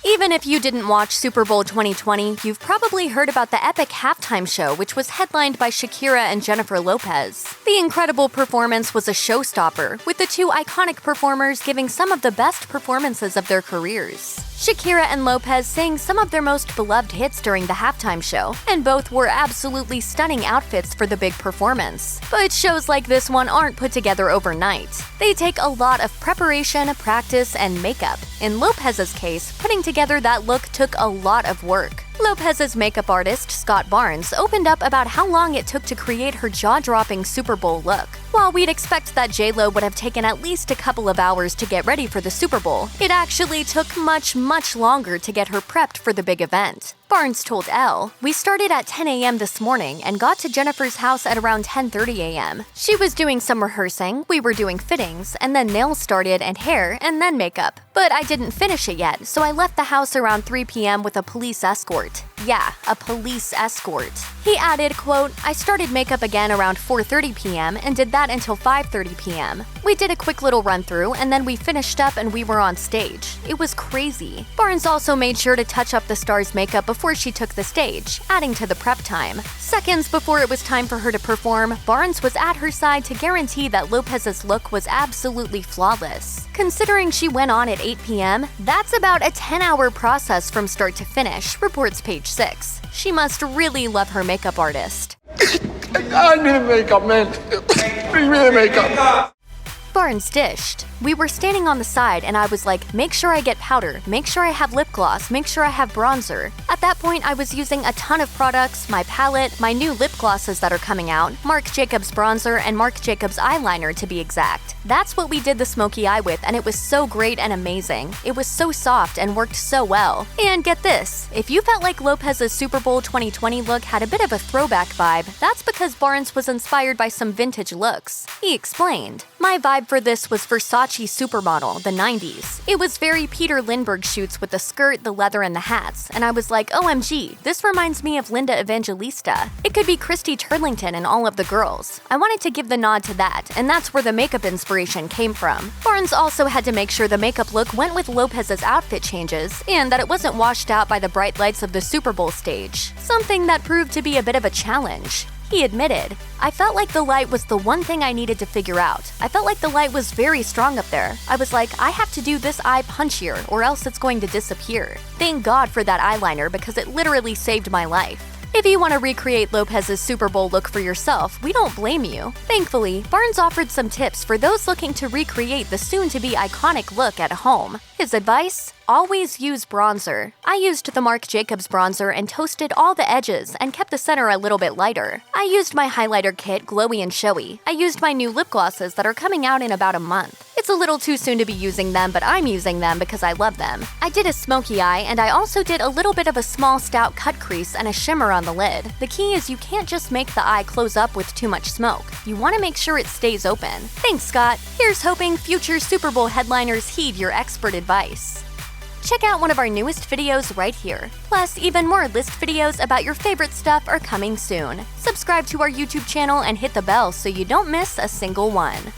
Even if you didn't watch Super Bowl 2020, you've probably heard about the epic halftime show, which was headlined by Shakira and Jennifer Lopez. The incredible performance was a showstopper, with the two iconic performers giving some of the best performances of their careers. Shakira and Lopez sang some of their most beloved hits during the halftime show, and both wore absolutely stunning outfits for the big performance. But shows like this one aren't put together overnight. They take a lot of preparation, practice, and makeup. In Lopez's case, putting together that look took a lot of work. Lopez's makeup artist, Scott Barnes, opened up about how long it took to create her jaw-dropping Super Bowl look. While we'd expect that J.Lo would have taken at least a couple of hours to get ready for the Super Bowl, it actually took much longer to get her prepped for the big event. Barnes told Elle, "We started at 10 a.m. this morning and got to Jennifer's house at around 10:30 a.m. She was doing some rehearsing, we were doing fittings, and then nails started and hair, and then makeup. But I didn't finish it yet, so I left the house around 3 p.m. with a police escort." Yeah, a police escort. He added, quote, "I started makeup again around 4:30 p.m. and did that until 5:30 p.m. We did a quick little run-through and then we finished up and we were on stage. It was crazy." Barnes also made sure to touch up the star's makeup before she took the stage, adding to the prep time. Seconds before it was time for her to perform, Barnes was at her side to guarantee that Lopez's look was absolutely flawless. Considering she went on at 8 p.m., that's about a 10-hour process from start to finish, reports Page 6. She must really love her makeup artist. I need makeup, man. We need makeup. Barnes dished. "We were standing on the side and I was like, make sure I get powder, make sure I have lip gloss, make sure I have bronzer. At that point, I was using a ton of products, my palette, my new lip glosses that are coming out, Marc Jacobs bronzer, and Marc Jacobs eyeliner to be exact. That's what we did the smoky eye with, and it was so great and amazing. It was so soft and worked so well." And get this, if you felt like Lopez's Super Bowl 2020 look had a bit of a throwback vibe, that's because Barnes was inspired by some vintage looks. He explained, "My vibe for this was Versace Supermodel, the 90s. It was very Peter Lindbergh shoots with the skirt, the leather, and the hats, and I was like, OMG, this reminds me of Linda Evangelista. It could be Christy Turlington and all of the girls. I wanted to give the nod to that, and that's where the makeup inspiration came from." Barnes also had to make sure the makeup look went with Lopez's outfit changes, and that it wasn't washed out by the bright lights of the Super Bowl stage, something that proved to be a bit of a challenge. He admitted, "I felt like the light was the one thing I needed to figure out. I felt like the light was very strong up there. I was like, I have to do this eye punchier or else it's going to disappear. Thank God for that eyeliner because it literally saved my life." If you want to recreate Lopez's Super Bowl look for yourself, we don't blame you. Thankfully, Barnes offered some tips for those looking to recreate the soon-to-be iconic look at home. His advice? Always use bronzer. I used the Marc Jacobs bronzer and toasted all the edges and kept the center a little bit lighter. I used my highlighter kit, glowy and showy. I used my new lip glosses that are coming out in about a month. It's a little too soon to be using them, but I'm using them because I love them. I did a smoky eye, and I also did a little bit of a small stout cut crease and a shimmer on the lid. The key is you can't just make the eye close up with too much smoke. You want to make sure it stays open. Thanks, Scott. Here's hoping future Super Bowl headliners heed your expert advice. Check out one of our newest videos right here. Plus, even more list videos about your favorite stuff are coming soon. Subscribe to our YouTube channel and hit the bell so you don't miss a single one.